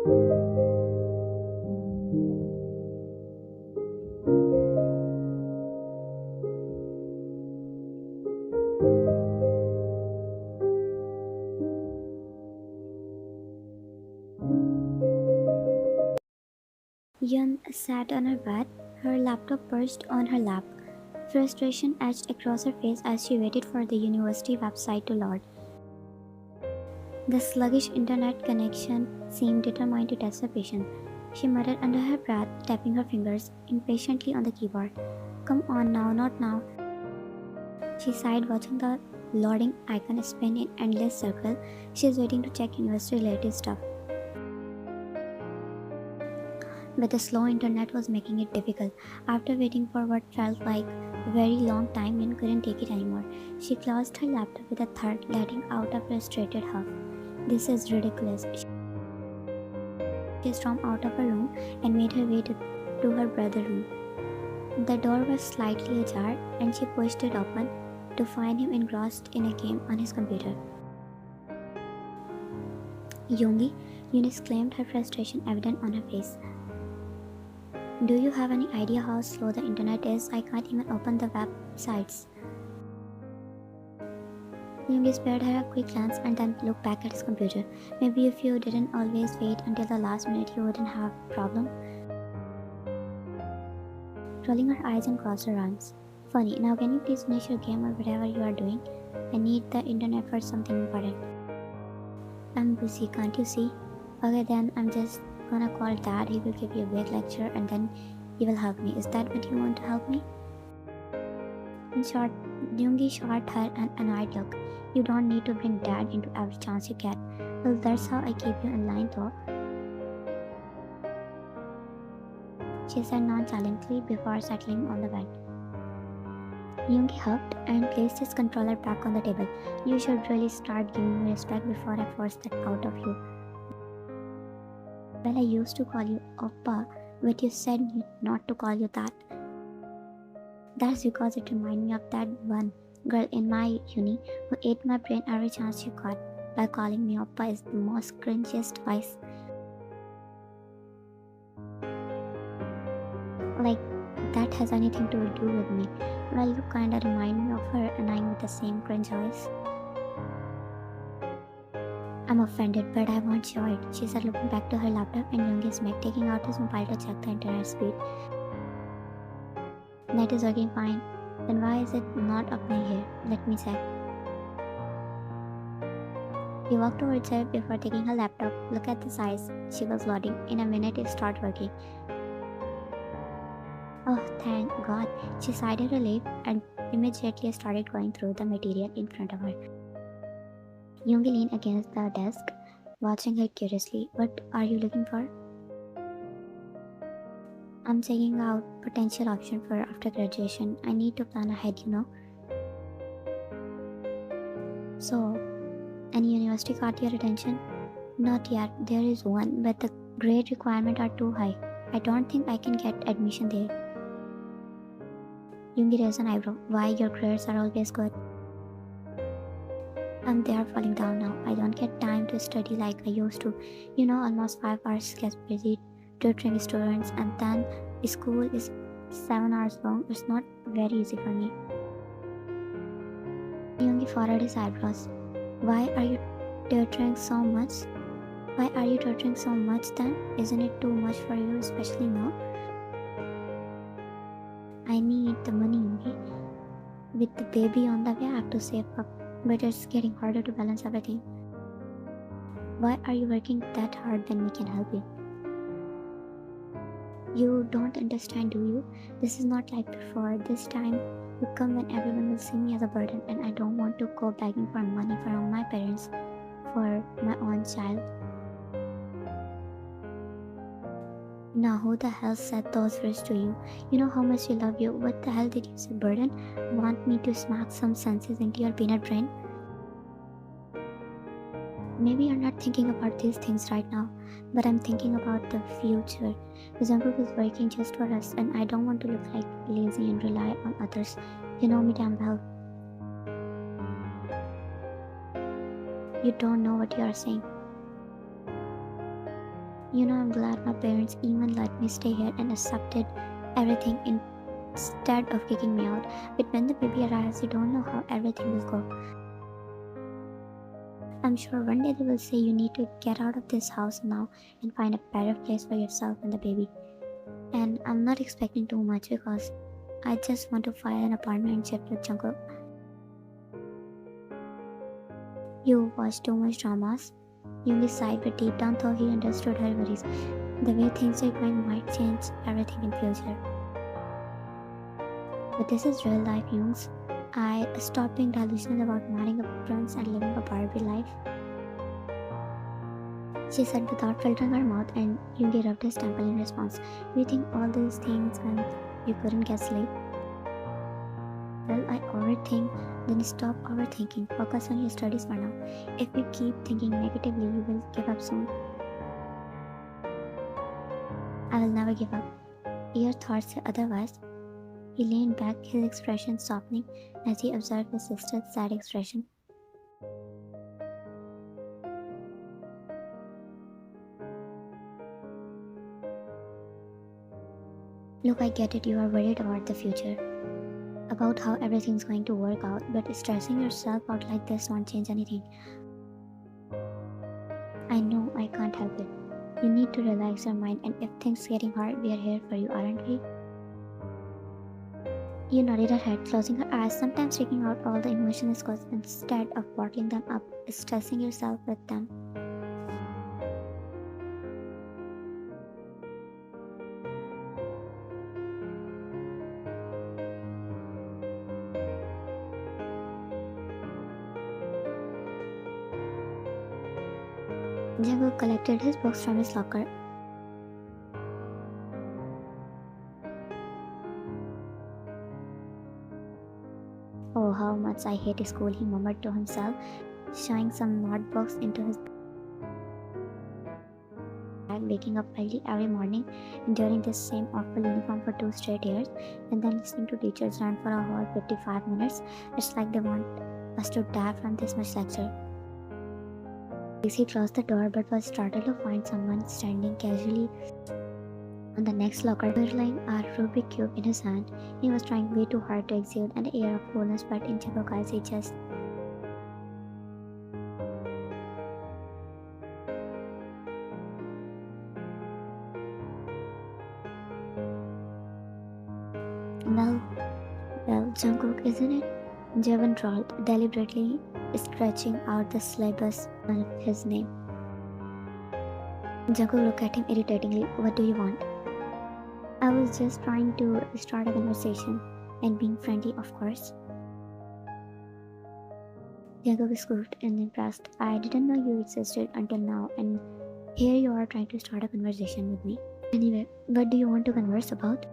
Yun sat on her bed, her laptop perched on her lap. Frustration etched across her face as she waited for the university website to load. The sluggish internet connection seemed determined to test her patience. She muttered under her breath, tapping her fingers impatiently on the keyboard. Come on now, not now. She sighed, watching the loading icon spin in endless circle. She is waiting to check university-related stuff. But the slow internet was making it difficult. After waiting for what felt like a very long time, Min couldn't take it anymore. She closed her laptop with a thud, letting out a frustrated huff. This is ridiculous. She stormed out of her room and made her way to her brother's room. The door was slightly ajar, and she pushed it open to find him engrossed in a game on his computer. Yoongi, Eunice exclaimed, her frustration evident on her face. Do you have any idea how slow the internet is? I can't even open the websites. Yoongi spared her a quick glance and then looked back at his computer. Maybe if you didn't always wait until the last minute, you wouldn't have a problem. Rolling her eyes and crossed her arms. Funny. Now can you please finish your game or whatever you are doing? I need the internet for something important. I'm busy, can't you see? Okay, then I'm just gonna call Dad. He will give you a big lecture and then he will help me. Is that what you want to help me? In short, Yoongi shot her an annoyed look. You don't need to bring Dad into every chance you get. Well, that's how I keep you in line though. She said nonchalantly before settling on the bed. Yoongi huffed and placed his controller back on the table. You should really start giving me respect before I force that out of you. Well, I used to call you Oppa, but you said not to call you that. That's because it reminded me of that one girl in my uni who ate my brain every chance she got by calling me Oppa is the most cringiest vice. Like that has anything to do with me. Well, you kinda remind me of her and I'm with the same cringe voice. I'm offended, but I won't show it, she said, looking back to her laptop and Yoongi's mic, taking out his mobile to check the internet speed. That is working fine. Then why is it not opening here? Let me check. He walked towards her before taking her laptop. Look at the size. She was loading. In a minute it started working. Oh, thank God. She sighed in relief and immediately started going through the material in front of her. Yoongi leaned against the desk, watching her curiously. What are you looking for? I'm checking out potential option for after graduation. I need to plan ahead, you know. So, any university caught your attention? Not yet. There is one, but the grade requirements are too high. I don't think I can get admission there. Yoongi raised an eyebrow. Why? Your grades are always good. And they are falling down now. I don't get time to study like I used to. You know, almost 5 hours gets busy tutoring students and then school is 7 hours long. It's not very easy for me. Yoongi furrowed his eyebrows. Why are you tutoring so much? Why are you tutoring so much then? Isn't it too much for you, especially now? I need the money, Yoongi. With the baby on the way, I have to save up. But it's getting harder to balance everything. Why are you working that hard when we can help you? You don't understand, do you? This is not like before. This time will come when everyone will see me as a burden and I don't want to go begging for money from my parents for my own child. Now who the hell said those words to you? You know how much you love you. What the hell did you say, burden? Want me to smack some senses into your peanut brain? Maybe you're not thinking about these things right now, but I'm thinking about the future. Jungkook is working just for us and I don't want to look like lazy and rely on others. You know me damn well. You don't know what you are saying. I'm glad my parents even let me stay here and accepted everything instead of kicking me out. But when the baby arrives, you don't know how everything will go. I'm sure one day they will say you need to get out of this house now and find a better place for yourself and the baby. And I'm not expecting too much because I just want to find an apartment and shift with Jungkook. You watch too much dramas. Yoongi sighed, but deep down thought he understood her worries. The way things are going might change everything in future. But this is real life, Yoongs. I stopped being delusional about marrying a prince and living a Barbie life. She said without filtering her mouth, and Yoongi rubbed his temple in response. You think all these things and you couldn't get sleep? Well, I overthink, then stop overthinking. Focus on your studies for now. If you keep thinking negatively, you will give up soon. I will never give up. Your thoughts say otherwise. He leaned back, his expression softening as he observed his sister's sad expression. Look, I get it, you are worried about the future, about how everything's going to work out, but stressing yourself out like this won't change anything. I know I can't help it. You need to relax your mind, and if things getting hard, we are here for you, aren't we? You nodded her head, closing her eyes, sometimes taking out all the emotions instead of bottling them up, stressing yourself with them. Jungkook collected his books from his locker. Oh, how much I hate school, he murmured to himself, shoving some notebooks into his bag, waking up early every morning, enduring this same awful uniform for 2 straight years, and then listening to teachers rant for a whole 55 minutes. It's like they want us to die from this much lecture. He closed the door but was startled to find someone standing casually on the next locker, twirling a Rubik cube in his hand. He was trying way too hard to exude an air of coolness, but in Jungkook's eyes he just well, Jungkook, isn't it? Javan drawled, deliberately stretching out the syllabus of his name. Jungkook looked at him irritatingly. What do you want? I was just trying to start a conversation and being friendly, of course. Jungkook scoffed and impressed. I didn't know you existed until now, and here you are trying to start a conversation with me. Anyway, what do you want to converse about?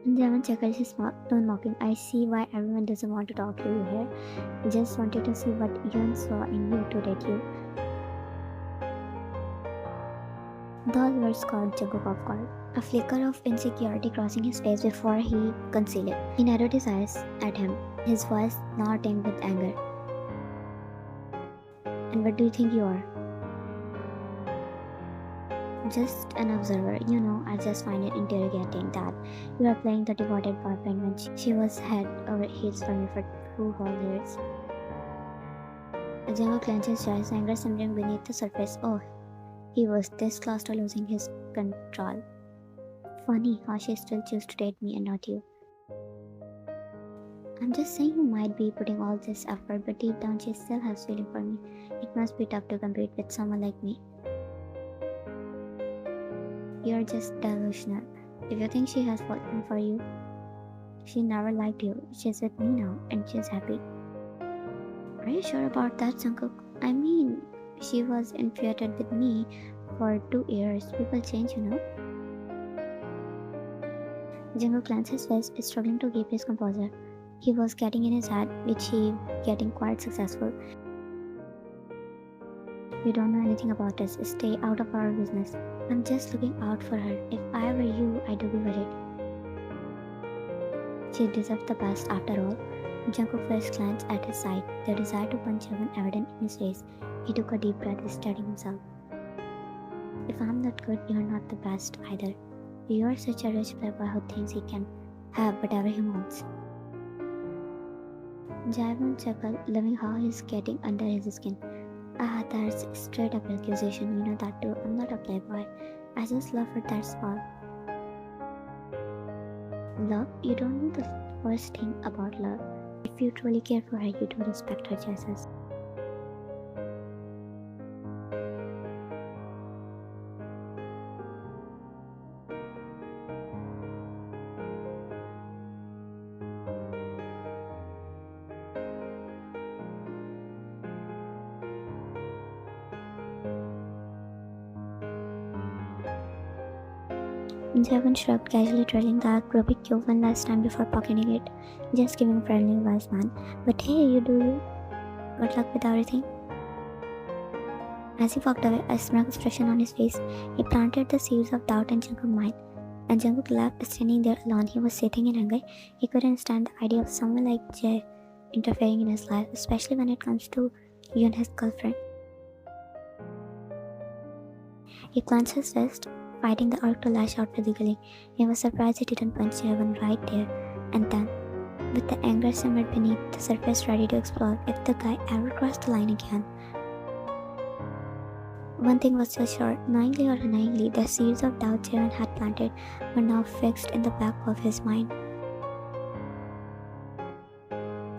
Javan chuckled, his tone mocking. I see why everyone doesn't want to talk to you here. Just wanted to see what Yun saw in you to date you. Those words caught Jungkook off guard, a flicker of insecurity crossing his face before he concealed it. He narrowed his eyes at him, his voice now tinged with anger. And what do you think you are? Just an observer. I just find it interrogating that you are playing the devoted boyfriend when she was head over heels for me for 2 whole years. Jungkook clenched his jaw, anger simmering beneath the surface. Oh, he was this close to losing his control. Funny how she still chose to date me and not you. I'm just saying you might be putting all this effort, but deep down she still has feeling for me. It must be tough to compete with someone like me. You're just delusional. If you think she has fallen for you, she never liked you. She's with me now, and she's happy. Are you sure about that, Jungkook? I mean, she was infatuated with me for 2 years. People change, Jungkook clenched his face, struggling to keep his composure. He was getting in his head, which he getting quite successful. You don't know anything about us. Stay out of our business. I'm just looking out for her. If I were you, I'd be worried. She deserved the best after all. Jungkook fist clenched at his side, the desire to punch Javan evident in his face. He took a deep breath, steadying himself. If I'm not good, you're not the best either. You're such a rich playboy who thinks he can have whatever he wants. Jaivon chuckled, loving how he's getting under his skin. Ah, that's straight up accusation, you know that too. I'm not a playboy. I just love her, that's all. Love? You don't know the first thing about love. If you truly care for her, you do respect her choices. Javan shrugged, casually trailing the Rubik Cube one last time before pocketing it. Just giving friendly advice, man. But hey, you do you. Good luck with everything. As he walked away, a smug expression on his face, he planted the seeds of doubt in Jungkook's mind. And Jungkook left, standing there alone. He was sitting in anger. He couldn't stand the idea of someone like Jae interfering in his life, especially when it comes to Yoon, his girlfriend. He clenched his fist, fighting the urge to lash out physically. He was surprised he didn't punch Javan right there and then, with the anger simmered beneath the surface ready to explode if the guy ever crossed the line again. One thing was so sure, knowingly or unknowingly, the seeds of doubt Javan had planted were now fixed in the back of his mind.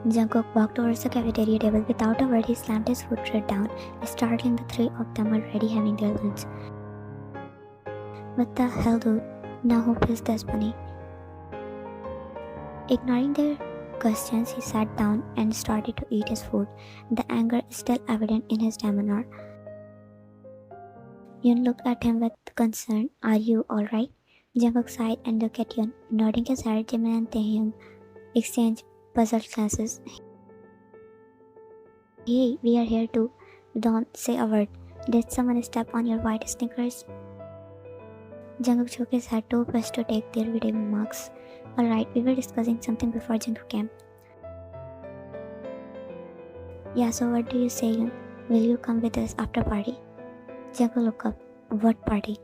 Jungkook walked towards the cafeteria table. Without a word, he slammed his foot right down, startling the three of them already having their lunch. What the hell, dude? Now who pissed this bunny? Ignoring their questions, he sat down and started to eat his food, the anger still evident in his demeanor. Yoon looked at him with concern. Are you alright? Jungkook sighed and looked at Yoon, nodding his head. Jimin and Taehyung exchanged puzzled glances. Hey, we are here too. Don't say a word. Did someone step on your white sneakers? Jungkook shook his head, too pressed to take their witty remarks. Alright, we were discussing something before Jungkook came. Yeah, so what do you say, Yoon? Will you come with us after party? Jungkook looked up. What party?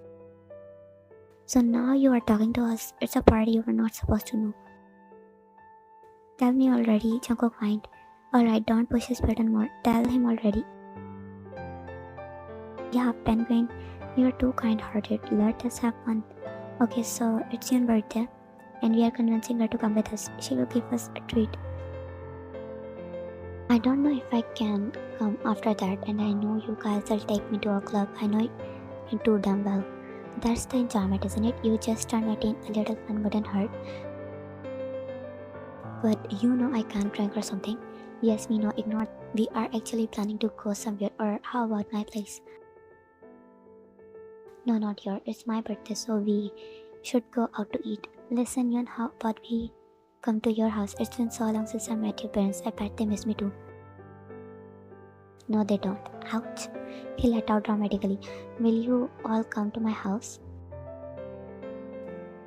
So now you are talking to us. It's a party you were not supposed to know. Tell me already, Jungkook whined. Alright, don't push his button more. Tell him already. Yeah, Penguin, you're too kind-hearted. Let us have fun. Okay, so it's your birthday, and we are convincing her to come with us. She will give us a treat. I don't know if I can come after that, and I know you guys will take me to a club. I know you do damn well. That's the enjoyment, isn't it? You just turned 18, a little fun wouldn't hurt. But you know I can't drink or something. Yes, we know, ignore. We are actually planning to go somewhere, or how about my place? No, not yours. It's my birthday, so we should go out to eat. Listen, Yun, how about we come to your house? It's been so long since I met your parents. I bet they miss me too. No, they don't. Ouch. He let out dramatically. Will you all come to my house?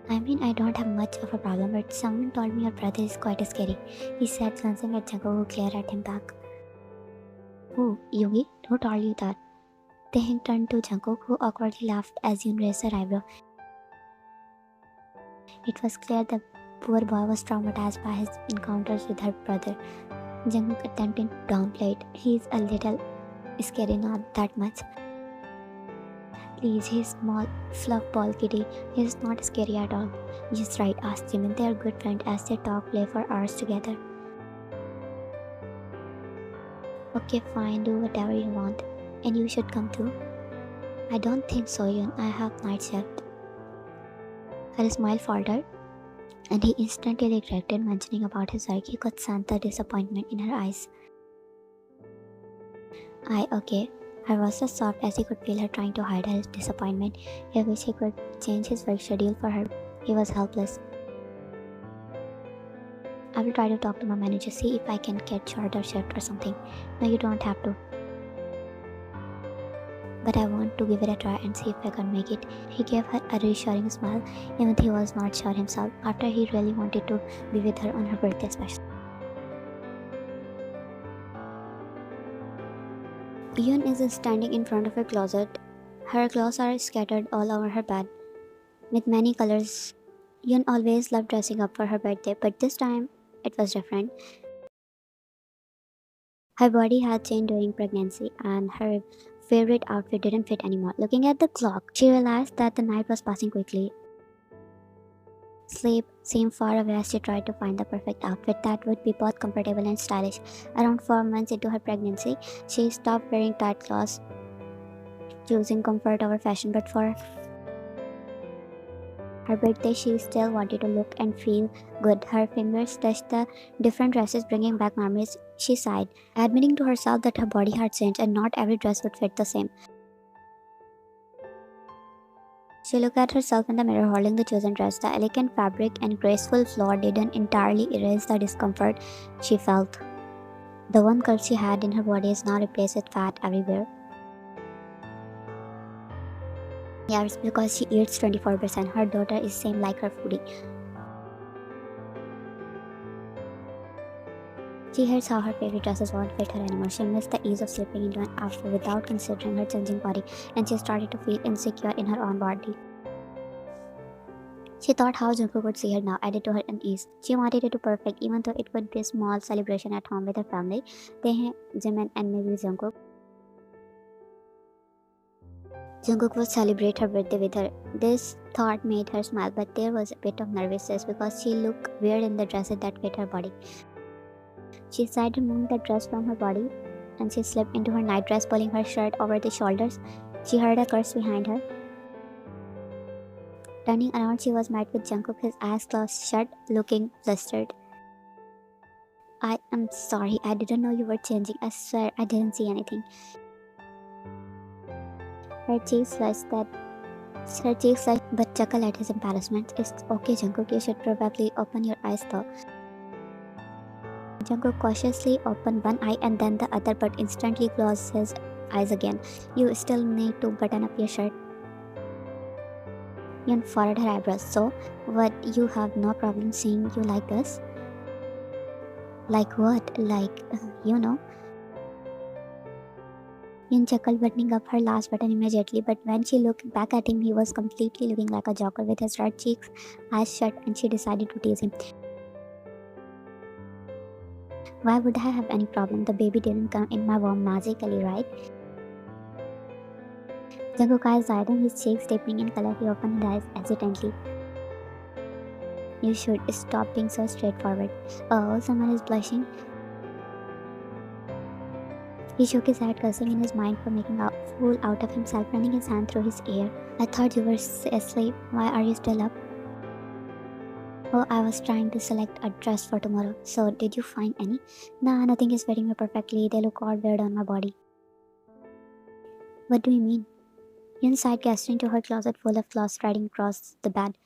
I mean, I don't have much of a problem, but someone told me your brother is quite scary. He said, glancing at Jungkook, who glared at him back. Oh, Yugi? Who told you that? Taehyung turned to Jungkook, who awkwardly laughed as Yoon raised her eyebrow. It was clear the poor boy was traumatized by his encounters with her brother. Jungkook attempted to downplay it. He's a little scary, not that much. Please, he's small, fluff ball kitty. He's not scary at all. Just right, asked Jimin. They are good friends as they talk, play for hours together. Okay, fine, do whatever you want. And you should come too. I don't think so, Yoon. I have night shift. Her smile faltered, and he instantly regretted mentioning about his work. He could sense the disappointment in her eyes. Okay. Her voice was soft as he could feel her trying to hide her disappointment. He wished he could change his work schedule for her. He was helpless. I will try to talk to my manager, see if I can get shorter shift or something. No, you don't have to. But I want to give it a try and see if I can make it. He gave her a reassuring smile, even though he was not sure himself, after he really wanted to be with her on her birthday special. Yoon is standing in front of a closet, Her clothes are scattered all over her bed with many colors. Yun always loved dressing up for her birthday, but this time it was different. Her body had changed during pregnancy, and her favorite outfit didn't fit anymore. Looking at the clock, she realized that the night was passing quickly. Sleep seemed far away as she tried to find the perfect outfit that would be both comfortable and stylish. Around 4 months into her pregnancy, she stopped wearing tight clothes, choosing comfort over fashion, but for her birthday, she still wanted to look and feel good. Her fingers touched the different dresses, bringing back memories. She sighed, admitting to herself that her body had changed and not every dress would fit the same. She looked at herself in the mirror holding the chosen dress. The elegant fabric and graceful flow didn't entirely erase the discomfort she felt. The one curve she had in her body is now replaced with fat everywhere. Yes, because she eats 24%. Her daughter is same like her foodie. She hates how her favorite dresses won't fit her anymore. She missed the ease of slipping into an outfit without considering her changing body, and she started to feel insecure in her own body. She thought how Jungkook would see her now, added to her unease. She wanted it to perfect, even though it would be a small celebration at home with her family. They, Jimin, and maybe Jungkook. Jungkook would celebrate her birthday with her. This thought made her smile, but there was a bit of nervousness because she looked weird in the dresses that fit her body. She sighed, removing the dress from her body, and she slipped into her nightdress, pulling her shirt over the shoulders. She heard a curse behind her. Turning around, she was met with Jungkook, his eyes closed shut, looking flustered. I am sorry, I didn't know you were changing. I swear I didn't see anything. Her cheeks flushed, but chuckled at his embarrassment. It's okay, Jungkook, you should probably open your eyes though. Jungkook cautiously opened one eye and then the other, but instantly closed his eyes again. You still need to button up your shirt. Yun furrowed her eyebrows. So, what, you have no problem seeing you like this? Like what? Yun chuckled, buttoning up her last button immediately, but when she looked back at him, he was completely looking like a joker with his red cheeks, eyes shut, and she decided to tease him. Why would I have any problem? The baby didn't come in my womb magically, right? Jungkook's eyes widened, his cheeks deepening in color. He opened his eyes hesitantly. You should stop being so straightforward. Oh, someone is blushing. He shook his head, cursing in his mind for making a fool out of himself, running his hand through his hair. I thought you were asleep. Why are you still up? Oh, I was trying to select a dress for tomorrow. So, did you find any? Nah, nothing is fitting me perfectly. They look all weird on my body. What do you mean? Yun sighed, gesturing to her closet full of clothes spreading across the bed.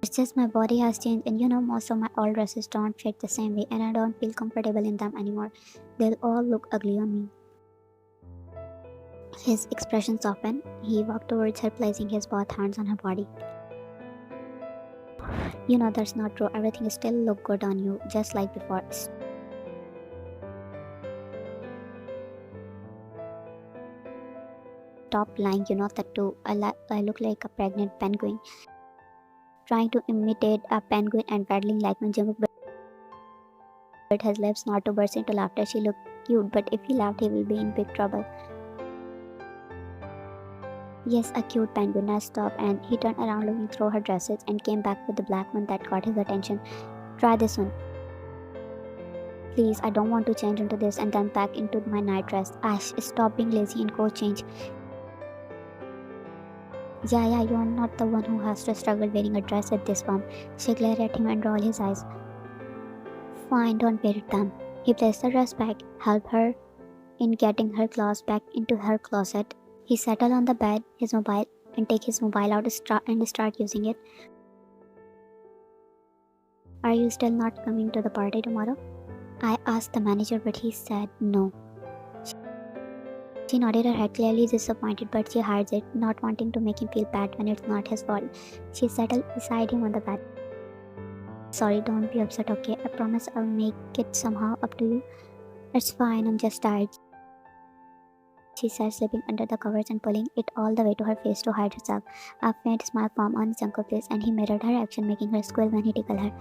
It's just my body has changed, and most of my old dresses don't fit the same way, and I don't feel comfortable in them anymore. They'll all look ugly on me. His expression softened. He walked towards her, placing his both hands on her body. That's not true. Everything still look good on you, just like before. Stop lying, that too. I look like a pregnant penguin, trying to imitate a penguin and paddling like when Jungkook bit his lips not to burst into laughter. She looked cute, but if he laughed, he will be in big trouble. Yes, a cute penguin. Now stop. And he turned around looking through her dresses and came back with the black one that caught his attention. Try this one. Please, I don't want to change into this and then back into my night dress. Ash, stop being lazy and go change. Yeah, you are not the one who has to struggle wearing a dress with this one. She glared at him and rolled his eyes. Fine, don't wear it then. He placed the dress back, helped her in getting her clothes back into her closet. He settled on the bed, take his mobile out and start using it. Are you still not coming to the party tomorrow? I asked the manager, but he said no. She nodded her head, clearly disappointed, but she hides it, not wanting to make him feel bad when it's not his fault. She settled beside him on the bed. Sorry, don't be upset, okay? I promise I'll make it somehow up to you. It's fine, I'm just tired. she said, slipping under the covers and pulling it all the way to her face to hide herself. A faint smile formed on Jungkook's face, and he mirrored her action, making her squeal when he tickled her.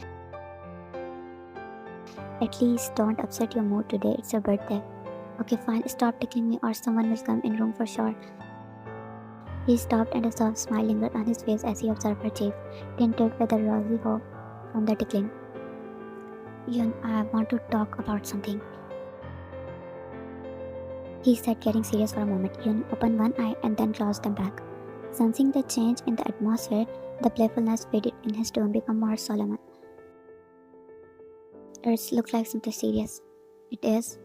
At least don't upset your mood today. It's your birthday. Okay, fine. Stop tickling me, or someone will come in room for sure. He stopped, and a soft smile lingered on his face as he observed her cheeks, tinted with a rosy hope from the tickling. Yun, I want to talk about something, he said, getting serious for a moment. Yun opened one eye and then closed them back. Sensing the change in the atmosphere, the playfulness faded in his tone, become more solemn. It looks like something serious. It is.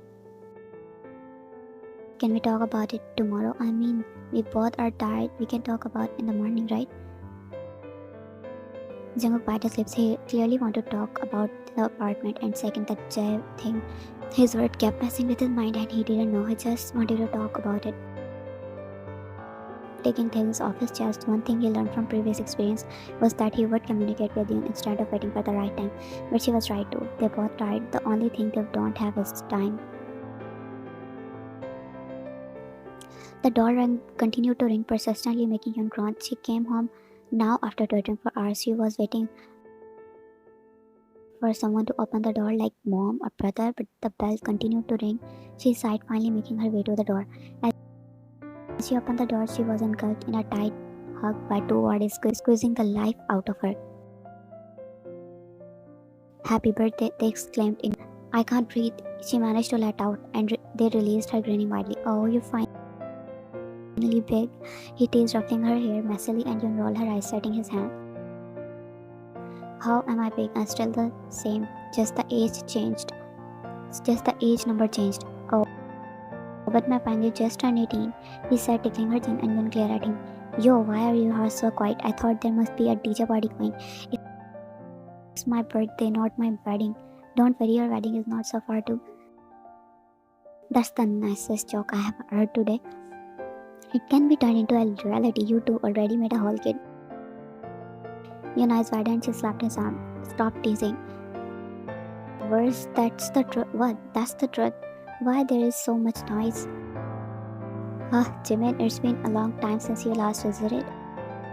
Can we talk about it tomorrow? I mean, we both are tired. We can talk about it in the morning, right? Jungkook bit his lips. He clearly wanted to talk about the apartment and second that Jay thing. His word kept passing with his mind and he didn't know. He just wanted to talk about it. Taking things off his chest, one thing he learned from previous experience was that he would communicate with Yun instead of waiting for the right time. But she was right too. They both tried. The only thing they don't have is time. The door rang, continued to ring persistently, making Yun groan. She came home now after waiting for hours. She was waiting for someone to open the door like mom or brother, but the bell continued to ring. She sighed, finally making her way to the door. As she opened the door, she was engulfed in a tight hug by two bodies squeezing the life out of her. Happy birthday, they exclaimed. I can't breathe, she managed to let out, and they released her, grinning widely. Oh, you finally big, he teased, ruffling her hair messily, and Yun rolled her eyes, setting his hand. How am I big? I'm still the same. Just the age changed. Just the age number changed. Oh, but my family just turned 18, he said, tickling her chin, and Yun glared at him. Yo, why are you all so quiet? I thought there must be a DJ party going. It's my birthday, not my wedding. Don't worry, your wedding is not so far too. That's the nicest joke I have heard today. It can be turned into a reality. You two already made a whole kid. Yun eyes wide and she slapped his arm. Stop teasing. Worse, that's the truth. What? That's the truth. Why there is so much noise? Jimin, it's been a long time since you last visited.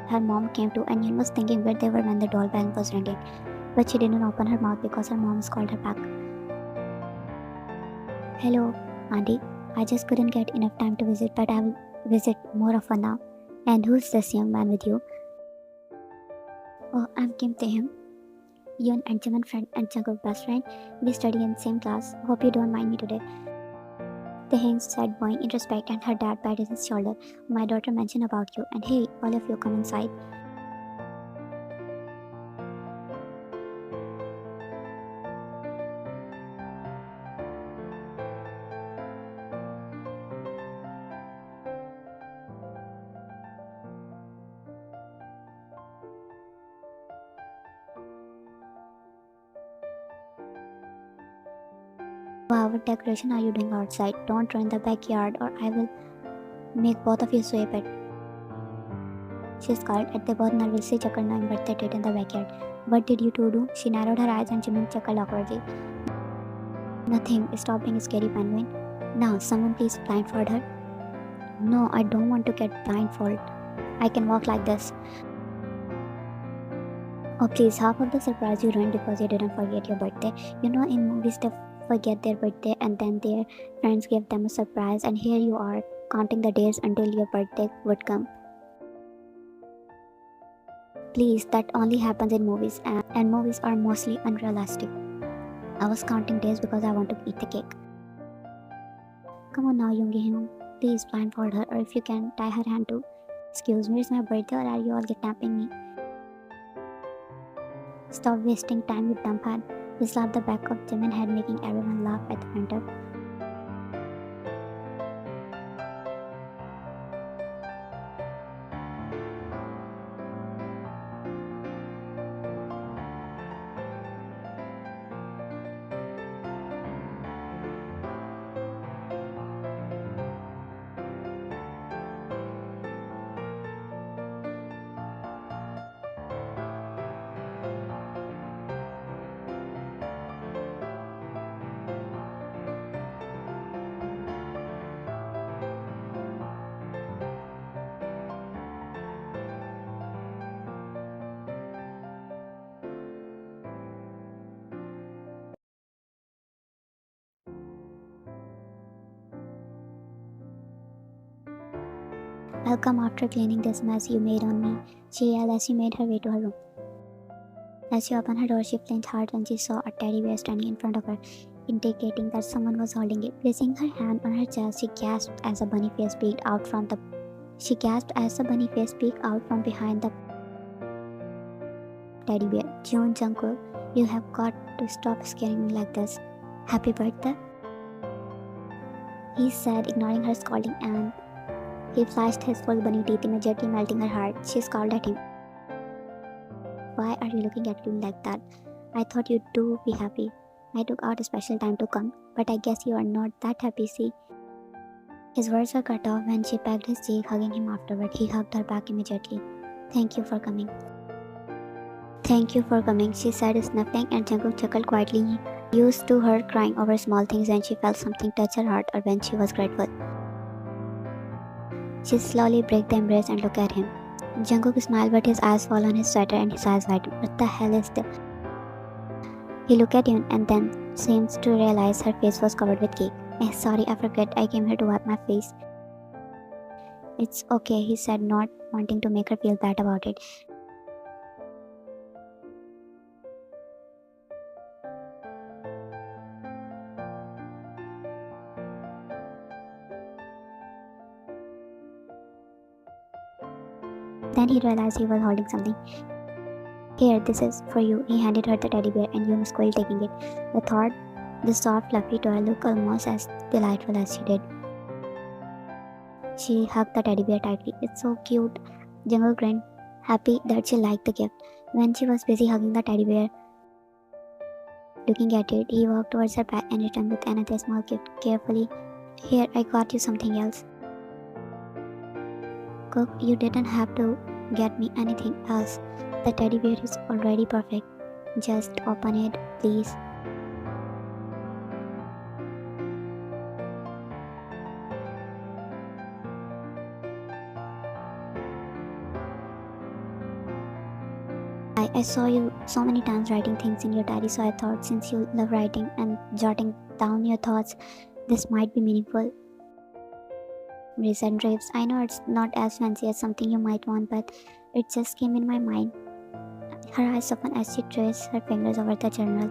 Her mom came too, and Yun was thinking where they were when the doorbell was ringing. But she didn't open her mouth because her mom called her back. Hello, Auntie. I just couldn't get enough time to visit, but I will visit more often now. And who's this young man with you? Oh, I'm Kim Taehyung. Yun and Jimin friend and Jungkook best friend. We study in the same class. Hope you don't mind me today. Taehyung said, bowing in respect, and her dad patted his shoulder. My daughter mentioned about you, and hey, all of you come inside. Wow, what decoration are you doing outside? Don't ruin the backyard or I will make both of you sweep it. She scolded at they both nervously chuckled, knowing what they did in the backyard. What did you two do? She narrowed her eyes and Jimin chuckled awkwardly. Nothing. Stop being a scary penguin. Now, someone please blindfold her. No, I don't want to get blindfolded. I can walk like this. Oh please, half of the surprise you ruined because you didn't forget your birthday. You know, in movies they forget their birthday and then their friends give them a surprise, and here you are counting the days until your birthday would come. Please, that only happens in movies, and movies are mostly unrealistic. I was counting days because I want to eat the cake. Come on now, Yoongi, please blindfold her, or if you can, tie her hand too. Excuse me, it's my birthday, or are you all kidnapping me? Stop wasting time, you dumbhead. He slapped the back of Jimin's head, making everyone laugh at the mentor. I'll come after cleaning this mess you made on me, she yelled as she made her way to her room. As she opened her door, she flinched hard when she saw a teddy bear standing in front of her, indicating that someone was holding it. Placing her hand on her chest, she gasped as a bunny face peeked out from behind the teddy bear. Jungkook, you have got to stop scaring me like this. Happy birthday, he said, ignoring her scolding, and he flashed his full bunny teeth, immediately melting her heart. She scowled at him. Why are you looking at me like that? I thought you'd do be happy. I took out a special time to come, but I guess you are not that happy, see? His words were cut off when she pecked his cheek, hugging him afterward. He hugged her back immediately. Thank you for coming. Thank you for coming, she said, sniffling, and Jungkook chuckled quietly, used to her crying over small things when she felt something touch her heart or when she was grateful. She slowly broke the embrace and looked at him. Jungkook smiled, but his eyes fell on his sweater and his eyes widened. What the hell is this? He looked at him and then seemed to realize her face was covered with cake. Sorry, I forgot. I came here to wipe my face. It's okay, he said, not wanting to make her feel bad about it. Then he realized he was holding something. Here, this is for you. He handed her the teddy bear, and Yoon squealed, taking it. The soft, fluffy toy looked almost as delightful as she did. She hugged the teddy bear tightly. It's so cute. Jungkook grinned, happy that she liked the gift. When she was busy hugging the teddy bear, looking at it, he walked towards her back and returned with another small gift. Carefully, here, I got you something else. Cook, you didn't have to get me anything else. The teddy bear is already perfect. Just open it, please. I saw you so many times writing things in your diary, so I thought since you love writing and jotting down your thoughts, this might be meaningful. Recent drapes. I know it's not as fancy as something you might want, but it just came in my mind. Her eyes softened as she traced her fingers over the journal.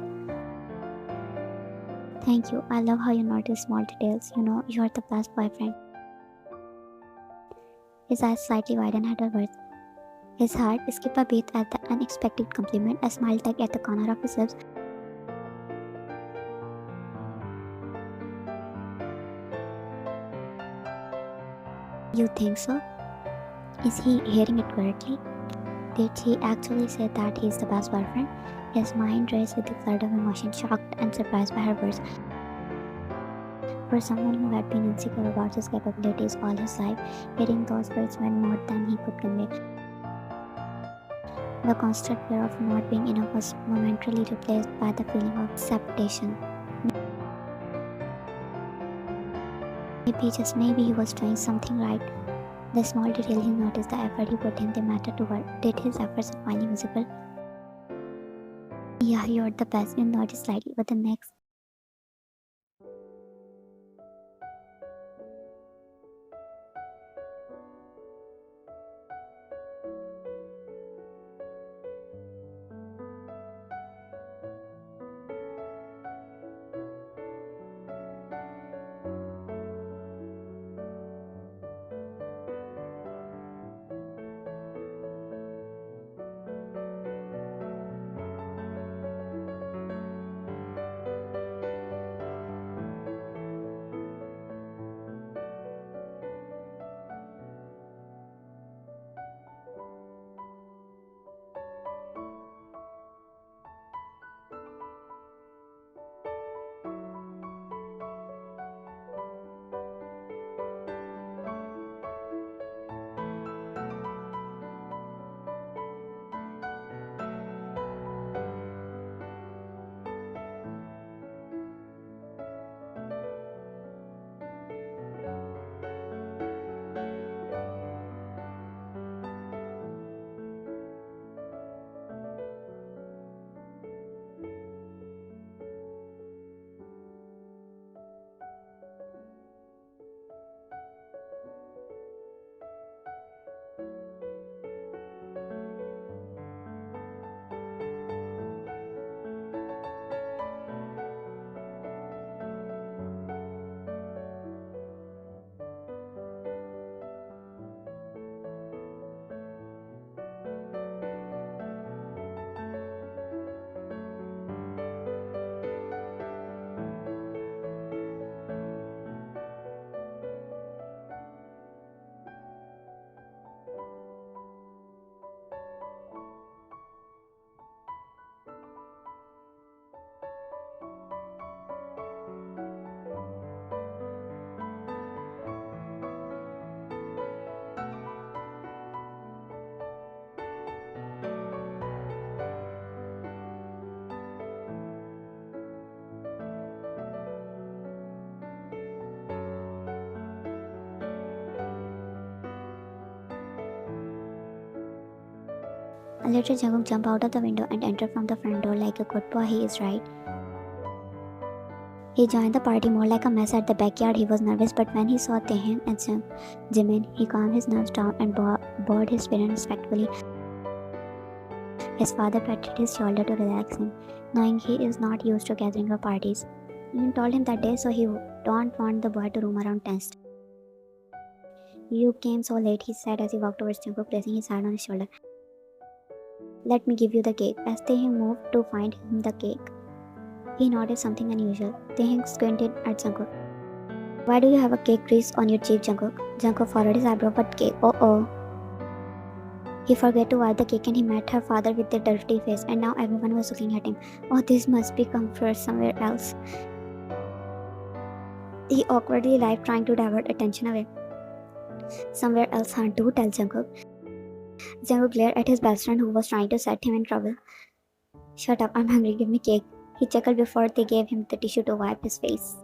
Thank you. I love how you notice small details. You know, you're the best boyfriend. His eyes slightly widened at her words. His heart skipped a beat at the unexpected compliment, a smile tugged at the corner of his lips. You think so? Is he hearing it correctly? Did he actually say that he's the best boyfriend? His mind raced with a flood of emotion, shocked and surprised by her words. For someone who had been insecure about his capabilities all his life, hearing those words meant more than he could convey. The constant fear of not being enough was momentarily replaced by the feeling of acceptation. Maybe, just maybe, he was doing something right. The small detail he noticed, the effort he put in, they mattered to her. Did his efforts finally visible? Yeah, you're the best. You noticed slightly, but the next. Later, Jungkook jumped out of the window and entered from the front door like a good boy he is, right? He joined the party more like a mess at the backyard. He was nervous, but when he saw Taehyung and Jimin, he calmed his nerves down and bowed his parents respectfully. His father patted his shoulder to relax him, knowing he is not used to gathering or parties. He told him that day so he don't want the boy to roam around tensed. You came so late, he said as he walked towards Jungkook, placing his hand on his shoulder. Let me give you the cake. As Taehyung moved to find him the cake, he noticed something unusual. Taehyung squinted at Jungkook. Why do you have a cake crease on your cheek, Jungkook? Jungkook followed his eyebrow, but cake. Oh. He forgot to wipe the cake and he met her father with a dirty face, and now everyone was looking at him. Oh, this must be comfort somewhere else. He awkwardly laughed, trying to divert attention away. Somewhere else, huh? Do tell Jungkook. Jungkook glared at his best friend who was trying to set him in trouble. Shut up, I'm hungry, give me cake. He chuckled before they gave him the tissue to wipe his face.